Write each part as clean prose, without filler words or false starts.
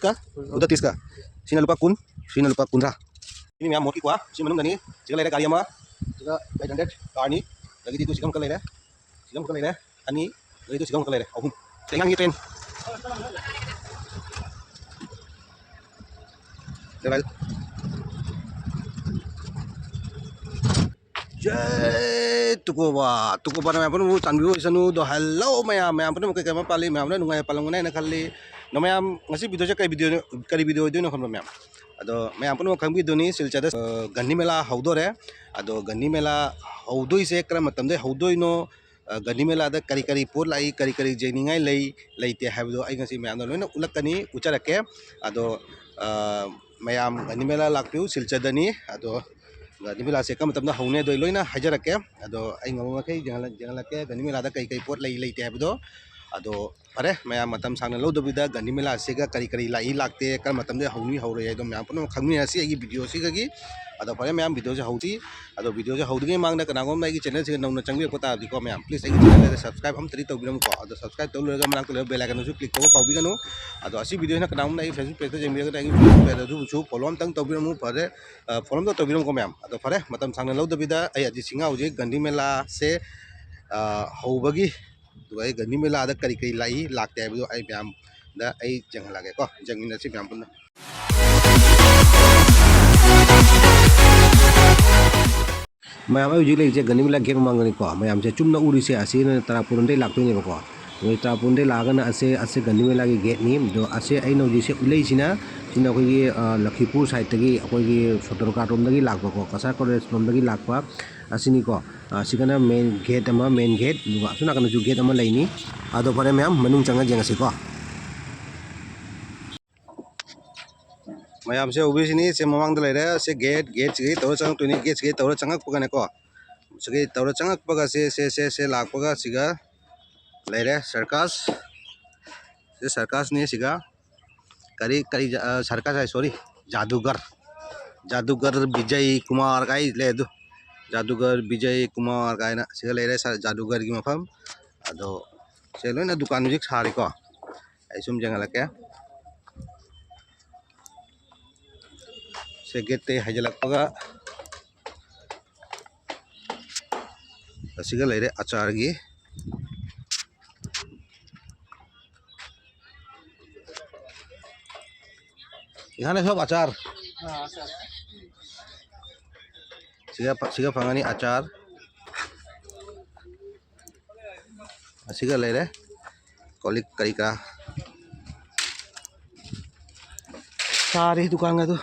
का उधर 30 का sini lupa kun sini lupa kunra ini memang mau kikwa si menung gani sila lera kari ama sila 800 kani lagi itu sigam kalera ani lagi itu sigam kalera ahum tengang ni train level jai tukuba na mayam pun tanbiu isanu do hello mayam pun mukai kama pali mayam na nungai palong na kali no mayam ngasi video ja kai video do no kham mayam ado mayam pun kham video ni silchada ganni mela haudore ado ganni mela haudoi se kra matam de haudoi no ganni mela da kari por lai kari jeningai leite habdo ai ngasi mayam no loina ulakani ucharake ado mayam ganni mela lakpiu silchada ni ado ganni mela se kam tamna haune doi loina hajarake ado ai ngama kai jangal ke ganni mela da kai pot leite habdo ado pare mayam matam sangna lo dobida ganni mela se ga kari lai lakte kar matam de hauni haure ai do mayam puno khangni asi ai video si gi ado pare mayam video se hauti ado video se haudi mang na kana gom ai channel se nong na changbi ko ta di ko mayam please ai channel subscribe am tri to biram ko ado subscribe to lo ga mang to bell icon su click ko pa bi ganu ado asi video na kana na Facebook page te jemi ga ai Facebook page du su follow am tang to biram pare follow to biram ko mayam ado pare matam sangna lo dobida ai adi singa uje ganni mela se haubagi दुआ गनी मेला दा करी लाई लाते है आई ma'am दा आई जंग लगे को जंगिन से ma'am पुन मैम हुजी लेजे गनी मेला गेट मांगनी को मैम से चुमना उरी से असे तरापुरन दे लाक्तो ने को वे तरापुरन दे लागन असे गनी मेला के गेट नी दो असे आई नो जिसे उलै सिना सिना कोई लखीपुर साइड तगी कोई सदर काटोम तगी लागबो को कसा कॉलेज रोम तगी लागबा असिनी को सिगना मेन गेट दुगा सुना कन जु गेट अमा लैनी आदो परे मैम मनुंग चंगा जेंगसी को मैम से उबिसिनी से ममांग दले से गेट से तोर चंग तुनी गेट से तोर चंगक पगने को से तोर चंगक पगा से लाकपगा सिगा लेरे सर्कस से सर्कस ने सिगा करी सर्कस है सॉरी जादूगर विजय कुमार काई ले दु जादूगर विजय कुमार गायना सिगा लेरे जादूगर की मफम अदो से लोइना दुकान म्यूजिक सारी को ऐसुम जंगलके से गेट ते हजलपगा सिगा लेरे अचार की यहाँ सब अचार सिगा फंगानी अचार सिगा लेरे कॉलिक करी का सारी दुकान का तो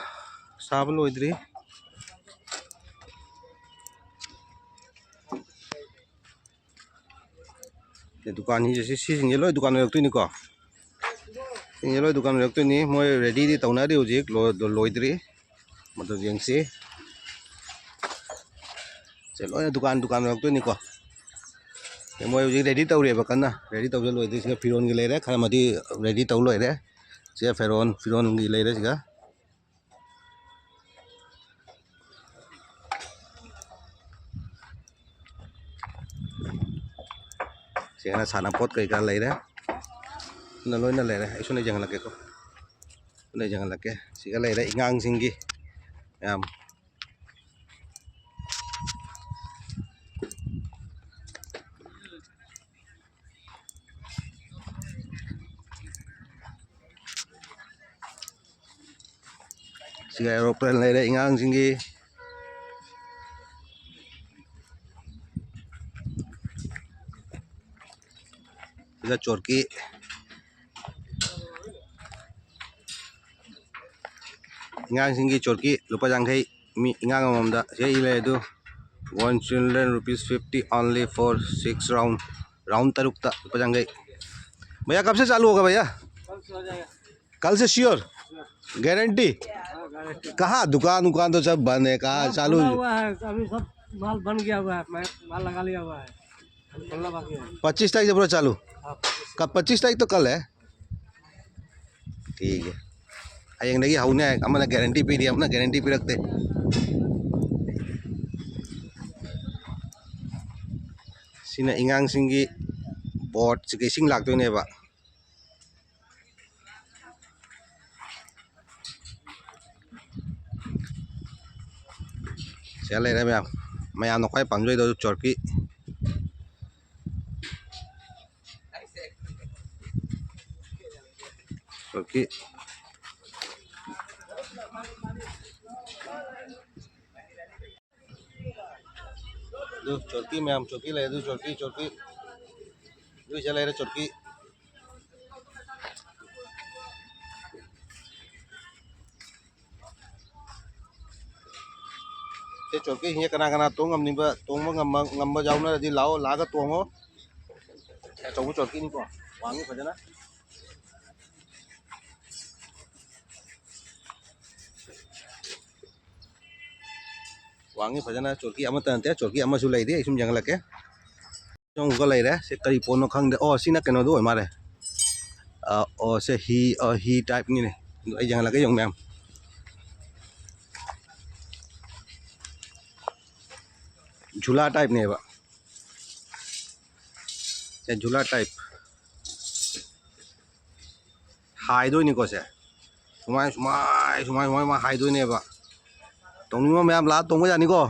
साबल होइद्री ये दुकान ही जैसे सिंगे लो दुकान में रखते नहीं को सिंगे लो दुकान में रखते नहीं मोय रेडी दी तौना दी उजिक लोइद्री मतलब जेंसी चलो दुकान में रखते नहीं को मोय उजिक रेडी तौरे बकना रेडी तौजे लोइद्री सिगा फिरोन की लेरे खरा मदी रेडी तौ लोइरे सिगा फिरोन की लेरे सिगा सिगा साना पोत कई का लेरे न लोइना लेरे ऐसो नहीं जंगल के को नहीं जंगल के सिगा लेरे इंगांग सिंगी याम सिगा एरोप्लेन लेरे इंगांग सिंगी सिगा चोरकी इंगांग सिंगी चोरकी लुपा जांगखै मी इंगांग अममदा से इले दु 1 children ₹50 only for 6 राउंड तरुकता लुपा जांगखै भैया कब से चालू होगा भैया कल से श्योर गारंटी कहाँ दुकान तो सब बंद है कहाँ चालू हुआ है अभी सब माल बन गया हुआ है माल लगा लिया हुआ है 25 तारीख से पूरा चालू कब 25 तारीख तो कल है ठीक है हयेंगी हौने अमना गारंटी पीरी अपना guarantee पीरकते Cina इंगांग सिंगी boat Singh लाक्तोनेबा sẽ lấy đây mày ăn nó quay bằng dây đâu chọt kỹ chọt kỹ được chọt kỹ mày chọt kỹ lấy được chọt kỹ được sẽ lấy ra chọt kỹ cái chọt kỹ như cái nào tuông ngầm đi bơ tuông mà ngầm bơ dầu nó đi lão lá cái tuông ó trồng cái chọt kỹ đi qua quáng như vậy đó wangi fajana chorki ama tan te chorki ama su lei de isum jang lake jong ko lei re se kari pon no khang de o sina keno do mare o se he type ni ne ai jang lake jong mem झूला type ने बा se झूला type hai đôi ni ko se sumai ma hai đôi ne ba tong ni ma mem la tong ga ni ko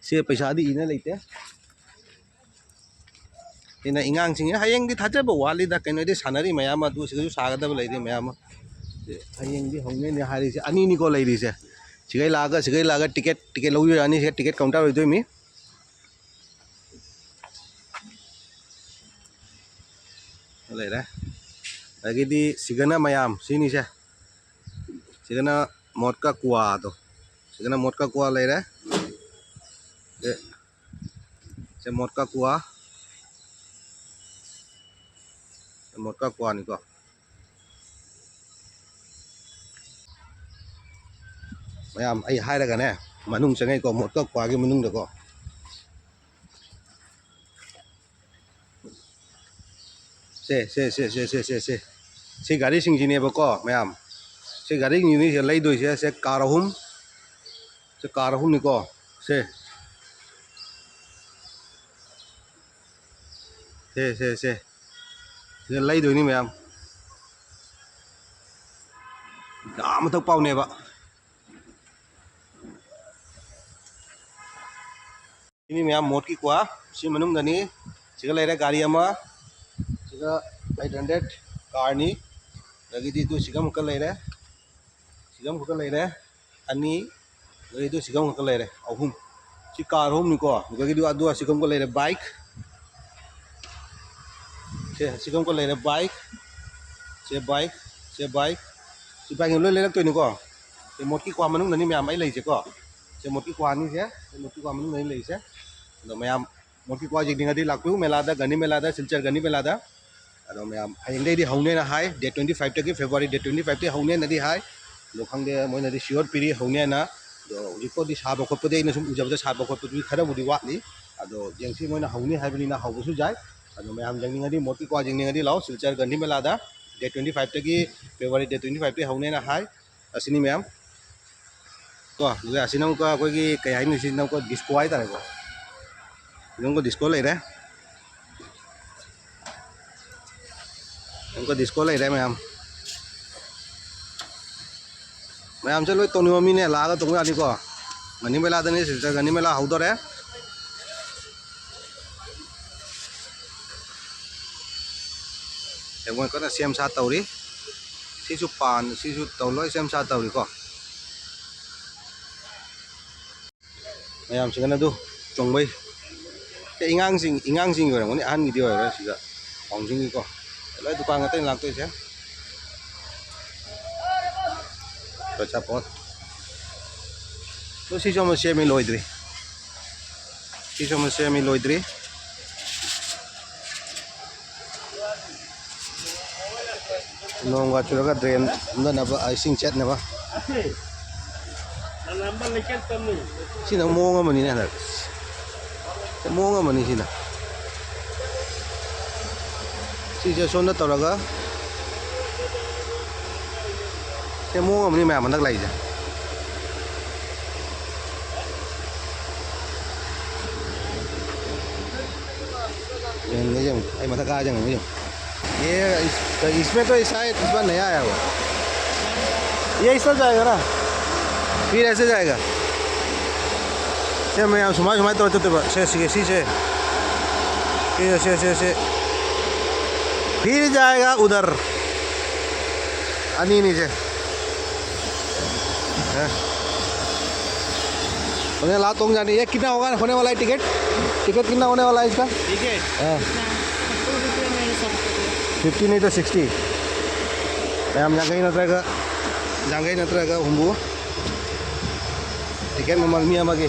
se paisa di ina leite ina ingang sing hayeng di thaje ba wali da kaino di sanari mayam adu se ju saga da leide mayam hayeng di hongne ne hari se ani ni ko leide se sigai laga ticket lo yu ani se ticket counter oi doi mi le da lagi di sigana mayam sini se sigana motka kuwa to sigana motka kuwa le da se motka kuwa ni ko mayam ai hai da ne manung changai ko motka kuwa ge manung da ko se gari sing jini ba ko mayam se gari ni se lai doi se karahum ni ko se lai doi ni mayam da ma thok pau ne ba ini mayam mot ki kwa si manung da ni siga lai ra gari ama siga 800 car ni lagi di tu sigam ka lai ra ani lagi tu sigam ka lai ra ahum si car hum ni ko lagi du adu sigam ka lai ra bike se sigam ka lai ra bike si bike lo lai ra tu ni ko se mot ki kwa manung da ni mayam ai lai se ko se mot ki kwa ni se mot ki kwa manung da ni lai se no mayam mot ki kwa jing ding adi lakpu melada gani melada silchar gani melada ado mayam hayeng dei di haune na hai date 25 taki February date 25 ti haune na di hai lo khang de moi na di sure piri haune na do jiko di sa ba khot de na sum ujab da sa ba khot pi khara budi wa ni ado jengsi moi na haune hai bani na hawu su jai ado mayam jang ding adi mot ki kwa jing ding adi lao silchar gani melada date 25 taki February date 25 ti haune na hai asini mayam ko lu asinam ko ko ki kai hai ni sinam ko disco ai ta ko ko disco lai ra ko disco lai ra mayam se loi toni mami ne la ga tong ani ko gani mela da ni silchar gani mela hau do re em ko na xem sa tàu đi si su pan si su tàu loi xem sa tàu đi ko mayam sing na du chong bai te ingang sing rồi ngoni an video rồi siga ong sing ko loi dukan ngaten lang to se to cha pot to si som se mi loi dri nong wa chura ga drain na na ba icing chat na ba Nambah lekat kamu. sina mo nga man ni na mo nga man ni sina si je son na tawraga se mo nga man ni ma man dak lai ja ये जंग आई मत का जंग ये इसमें तो शायद इस बार नया आया हुआ ये इस तरह जाएगा ना फिर ऐसे जाएगा से मैं सुमाय सुमाय तो से फिर जाएगा उधर अनी नीचे होने ला तुम जाने। ये कितना होगा होने वाला है टिकट? टिकट कितना होने वाला है इसका? टिकट हाँ 50 नहीं तो 60 ma'am jangai natraga humbu tiket memang mia bagi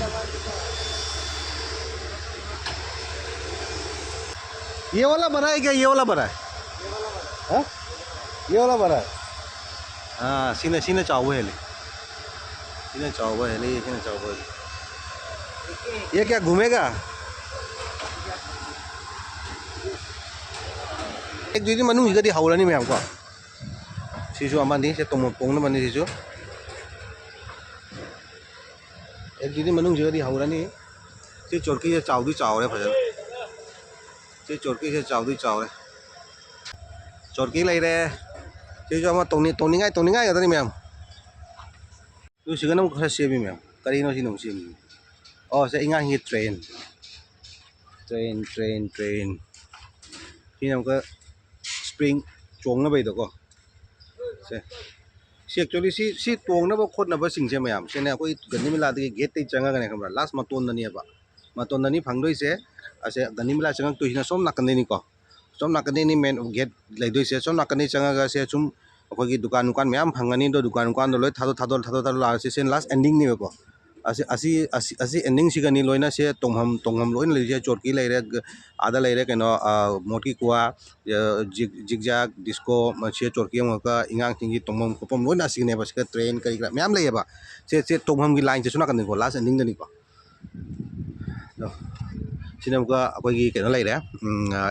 ये वाला बना है क्या? ये वाला बना है हाँ ये वाला बना है हाँ सीने सीने चावल है सीने चावल है ये सीने चावल ये क्या घूमेगा? एक दीदी मनु हिगदी हाउलानी में हमको सिसु अमानी से तुम पोंगना बनी सिसु एक दीदी मनु हिगदी हाउलानी से चोरकी से चावदी चाव है भजन से चोरकी से चावदी चाव है चोरकी ले रहे से जो हम तोनिंगा या तनी मैम तो सिगन हम खा से भी मैम करी नो सिनो से ओ से इंगा ही ट्रेनที่นำก็สปริงจงนะไปตัวก็เสียactually siตวงนะว่าคนนะว่าสิ่งใช่ไหมอ่ะเช่นเนี่ยก็กันนี่เวลาที่เกตที่จังกันเนี่ยครับ last มาต้นนั่นเนี่ยปะมาต้นนั่นนี่พังด้วยเสียอาเสียกันนี่เวลาจังตัวหินส้มนักกันนี่ก็ส้มนักกันนี่เมนเกตเลยด้วยเสียส้มนักกันนี่จังก็เสียชุ่มพอกี่ดุการแม่พังกันนี่โดยดุการโดยเลยทัดลาเสียเส้น last ending นี่ไปก็asi ending si gani loina se tongham loin le je chorki le re ada le re keno motki kwa zigzag disco se chorki mo ka ingang tingi tongham kopom loina si ne ba se train kari gra myam le ba se tongham gi line se suna kan ko last ending ni ko no sinam ka akoi gi keno le re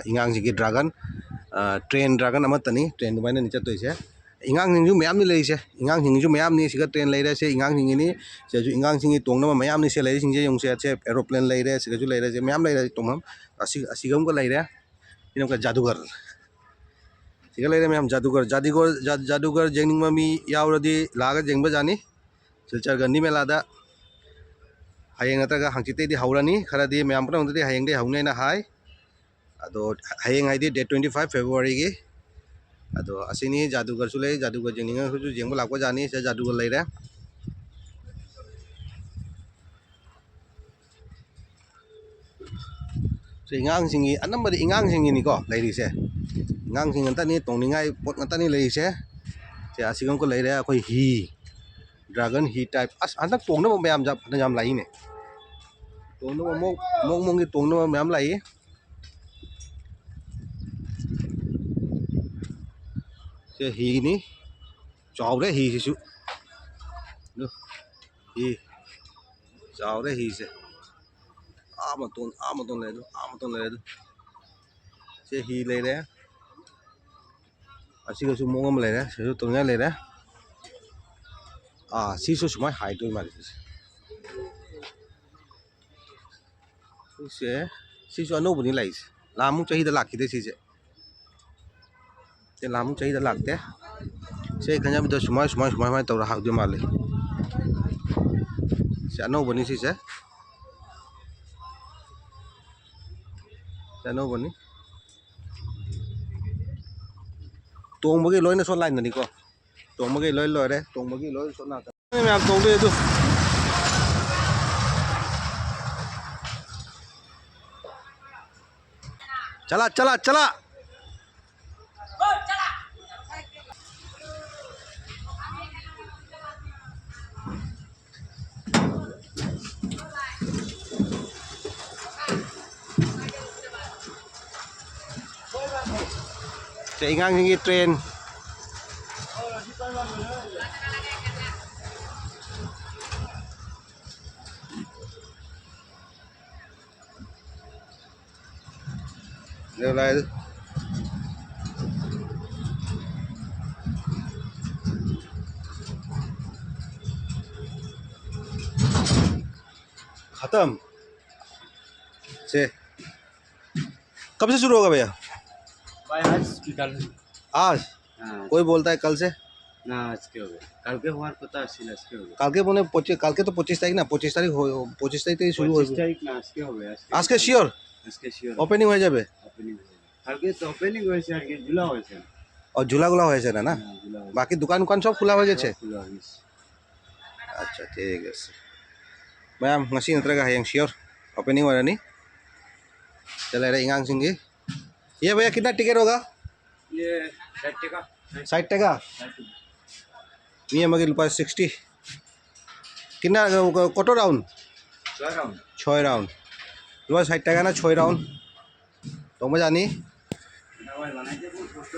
ingang si gi dragon train dragon amatani train baina ni chatoi se ingang sing ju mayam ni lei se ingang sing ju mayam ni siga train lei re se ingang sing ni se ju ingang sing tong na mayam ni se lei sing je yong se aeroplane lei re siga ju lei re se mayam lei re tong ham asigam ko lei re inam ka jadugar siga lei re mayam jadugar jengning ma mi yauradi laga jengba jani silchar gandi mela da hayeng ataga hangchite di haurani khara di mayam pra di hayeng di haunai na hai ado hayeng ai di date 25 February gi अदो असिनी जादूगर सुले जादूगर जेनिंगा हुजु जेंबो लाको जानी से जादूगर लेरे से इंगांग सिंगी अनंबरी इंगांग सिंगी निको लेरी से इंगांग सिंग अंता नि तोंनिंगाई पोट अंता नि लेरी से असिगम को लेरे अखोई ही ड्रैगन ही टाइप अस अंता तोंगनो मयाम जाब नयाम लाई ने तोंगनो मोंग की तोंगनो मयाम लाई से ही नि चाव रे ही सिसु नो ही चाव रे ही से आमतोन ले दो से ही ले रे असिगो सु मोंगम ले रे से तोंगा ले रे सिसु सुमाय हाई तो मारे से सिसु अनोबनि लाइस लामु चही द लाखिदे सिसे ते लामु चही द लागते से खंजा बिद सुमाय तौर हाउदे माले से अनोबनि सिसे अनोबनि तोंबगे लोइना सो लाइन ननी को तोंबगे लोइ लोरे तोंबगे लोइ सो ना मैं आप तोंबे दु चला से इंगांग की ट्रेन लाए खत्म से कब से शुरू होगा भैया भाई आज कल आज कोई बोलता है कल से না আজকে হবে, কালকে হওয়ার কথা ছিল, আজকে হবে। কালকে মনে হয় কালকে তো 25 তারিখ না, 25 তারিখ থেকে শুরু 25 হবে। তারিখ না, আজকে হবে। আজকে শিওর আজকে শিওর ওপেনিং হয়ে যাবে। ওপেনিং হবে। কালকে তো ওপেনিং হয়েছে, আর কি ঝুলা হয়েছে না। और झूलाগুলা হয়েছে না না? হ্যাঁ, ঝুলা হয়েছে, বাকি দোকান দোকান সব খোলা হয়ে গেছে? সব খোলা হয়েছে। अच्छा ठीक है ma'am ngasi नत्रगा hayang sure opening हो रहा नहीं चले रहे इंगांग सिंह जी ये भैया कितना टिकट होगा ये 60 টাকা 60 টাকা ये मगे लुपा 60 कितना कत राउंड 6 রাউন্ড 6 राउंड लुपा 60 টাকা ना 6 राउंड तो मैं जानी এটা ভাই বানাইতে খুব কষ্ট।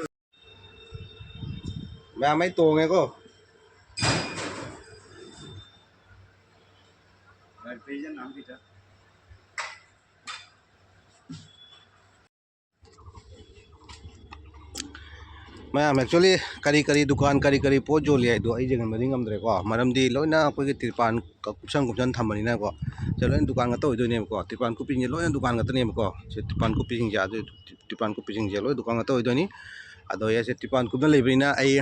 मैं मैं तो को আর পেজের নাম কিটা? मैम एक्चुअली करी करी दुकान करी करी पोत जो लिया दो जगह मरी गमद्रेको मरमदी लोना अखोई तिरपान कुपसन कुपसन थमनीनाको चलो दुकान गतो होइदोनेको तिरपान कुपिंग लोना दुकान गतनेको से तिरपान कुपिंग जा तिरपान कुपिंग जे लो दुकान गतो होइदोनी अदो ये से तिरपान कुपन लेबरिना आई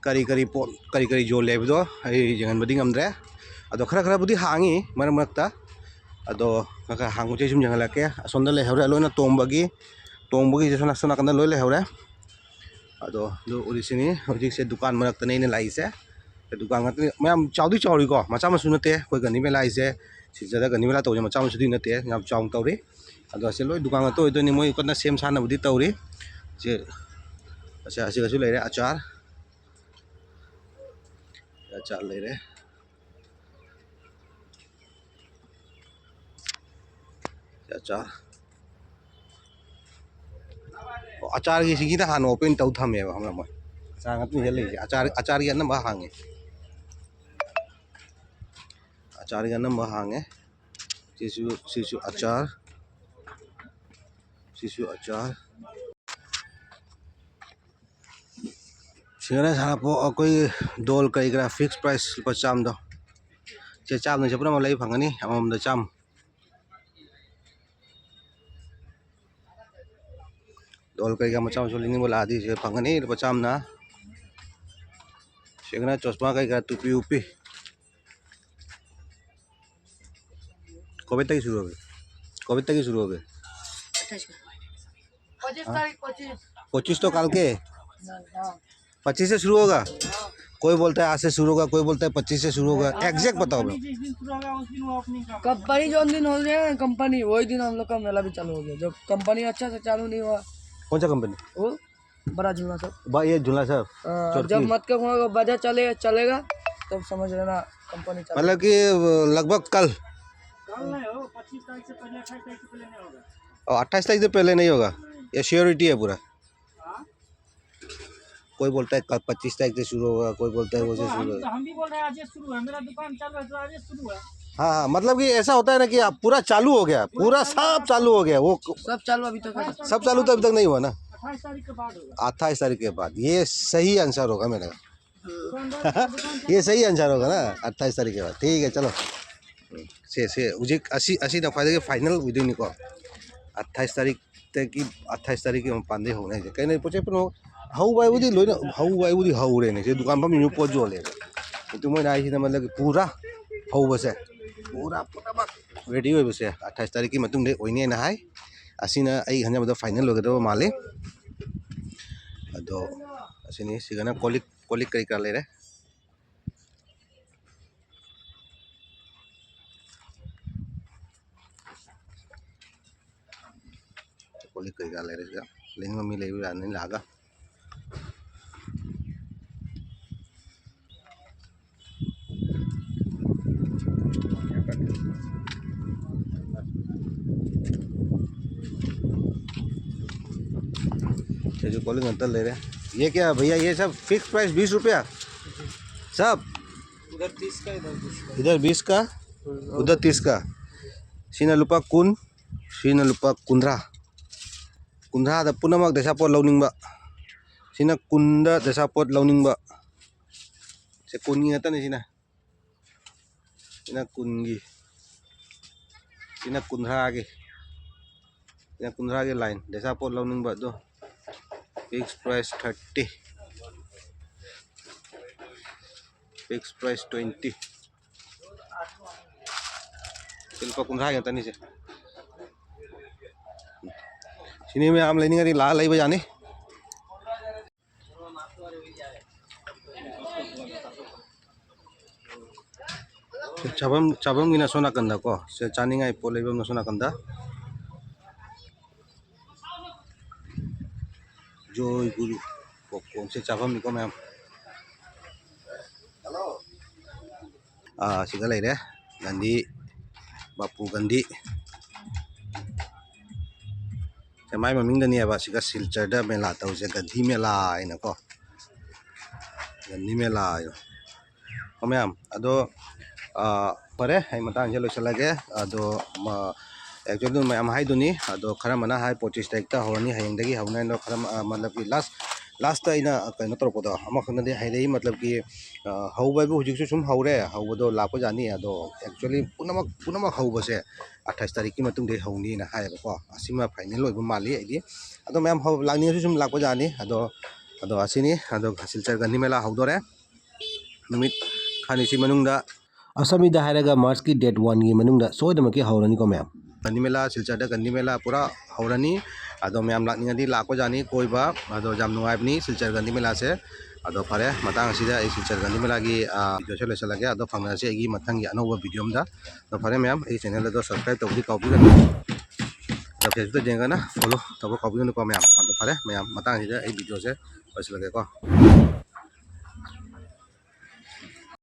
करी करी पोत करी करी जो लेबदो आई जगह मरी गमद्रे अदो खरा खरा बुदी हांगी मरम मरक्ता अदो खरा हांगुचे सुम जंगलाके असोंदा लेहौरे लोना तोंबगी जेसन असना कंदा लोय लेहौरे अदो जो उरिसिनी हजिक से दुकान मरक्तने ने लाइसे दुकान गतने मैम चाउदी चाउरी को मचा मसु नते कोई गनी में लाइसे सिजदा गनी में ला तो मचा मसुदी नते याम चाउंग तौरी अदो से लोय दुकान गतो होइदोनी मोय कना सेम साना बुदी तौरी जे अच्छा असी गसु लेरे अचार अचार लेरे अचार अचार की सिगी हान ओपन तौ थमे हमरा मोय सांगत नि ले अचार अचार की नंबर हांगे अचार की नंबर हांगे सिसु सिसु अचार सिंगरा सारा पो कोई दोल कई ग्रा फिक्स प्राइस पर चाम दो जे चाम ने जपना मलाई फंगनी हमम द चाम दोल कई का मचाम सोलिनी बोला आदि से फंगनी पर चाम ना सिंगरा चश्मा कई का टुपी उपी कब तक शुरू होगे कब तक शुरू होगे 25 तो कल के 25 से शुरू होगा कोई बोलता है आज से शुरू होगा कोई बोलता है 25 से शुरू होगा एग्जैक्ट बताओ लोग कंपनी जो दिन हो गया ना कंपनी वही दिन हम लोग का मेला भी चालू हो गया जब कंपनी अच्छा से चालू नहीं हुआ कौन सा कंपनी वो बड़ा झूला सब ये झूला साहब जब मत का बाजार चलेगा तब समझ लेना कंपनी चालू मतलब कि लगभग कल नहीं हो 25 तारीख से पहले 28 तारीख से पहले नहीं होगा और 28 तारीख से पहले नहीं होगा ये श्योरिटी है पूरा कोई बोलता है कल 25 तारीख से शुरू होगा कोई बोलता है वो से शुरू होगा हम भी बोल रहे हैं आज से शुरू है मेरा दुकान चालू है तो आज से शुरू है हाँ हाँ मतलब कि ऐसा होता है ना कि आप पूरा चालू हो गया पूरा सब चालू हो गया वो सब चालू अभी तक है सब चालू तो अभी तक नहीं हुआ ना 28 तारीख के बाद होगा 28 तारीख के बाद ये सही आंसर होगा मेरा ये सही आंसर होगा ना 28 तारीख के बाद ठीक है चलो से मुझे 80 दफा देखिए फाइनल विदिन को 28 तारीख तक की 28 तारीख की पांदे होने चाहिए कहीं नहीं पहुंचे पर हाउ बाई बुदी लोई हाउ बाई बुदी हाउ रे नहीं दुकान पर मेनू पहुंच जो ले तो मैं आई मतलब पूरा हाउ बसे पूरा रेडी हो बसे 28 तारीख की मतुंग दे ओइने ना हाय असीना आई हन्या बद फाइनल हो गदो माले अदो असीनी सिगना कोलिक कई कर ले रे कोलिक कई कर ले रे इसका लेकिन मम्मी ले भी आने लगा जो कॉलिंग अंतर ले रहे हैं ये क्या भैया ये सब फिक्स प्राइस 20 रुपया सब उधर 30 का इधर 20 का इधर 20 का उधर 30 का सीना लुपा कुंद्रा दा पुनमक देसापोट लौनिंगबा सीना कुंदा देसापोट लौनिंगबा से कुनगी ngata ni सीना कुनगी सीना कुंद्रा के लाइन देसापोट लौनिंगबा दो fix price 30 Fixed price 20. Silpa kung raya tani se. Sini में आम लेनी करी लाल लाई बजाने cabam gina sona kanda ko se chaninga ipole bam na sona kanda joy guru popcorn se cabam ni ko ma'am siga lai re gandhi bapu gandhi se mai maming da ni aba siga silchar da mela tau se gandhi mela ina ko gandhi mela yo ko ma'am ado pare hai matang je loisalage ado actually मैं हम high दुनी अदो खरा मना high 25 तारीख ता होनी हयंग दगी हवना no खरा मतलब कि लास्ट इना कनो तोरपदो हम खनदे हाई दे मतलब कि हौबा बु हुजिक सुम हौरे हौबदो लापो जानी अदो एक्चुअली पुनमक हौबसे 28 तारीख की मतुंग दे हौनी ना हायबको असिमा फाइनल होइबो माली आइदि अदो मैम हौ लांगनी सुम लापो जानी अदो असिनी अदो सिलचर गन्नी मेला हौदोरे नुमित खानिसि मनुंगदा असमिदा हायरगा मार्च की डेट 1 की मनुंगदा सोयदमकी हौरनी को मैम गंदी मेला सिलचर गंदी मेला पूरा हौरनी अदो मैम लाकनिंगदी लाको जानी कोइबा अदो जाम नुवाइबनी सिलचर गंदी मेला से अदो फरे मतंग सिदा ए सिलचर गंदी मेला की वीडियो से लेसलागे अदो फंगनासे एगी मथंग की अनोबा वीडियो मदा तो फरे मैम ए चैनल दो सब्सक्राइब तौदी काउबीगन तो फेसबुक जेंगा ना फॉलो तब काउबीगन को मैम अदो फरे मैम मतंग सिदा ए वीडियो से लेसलागे को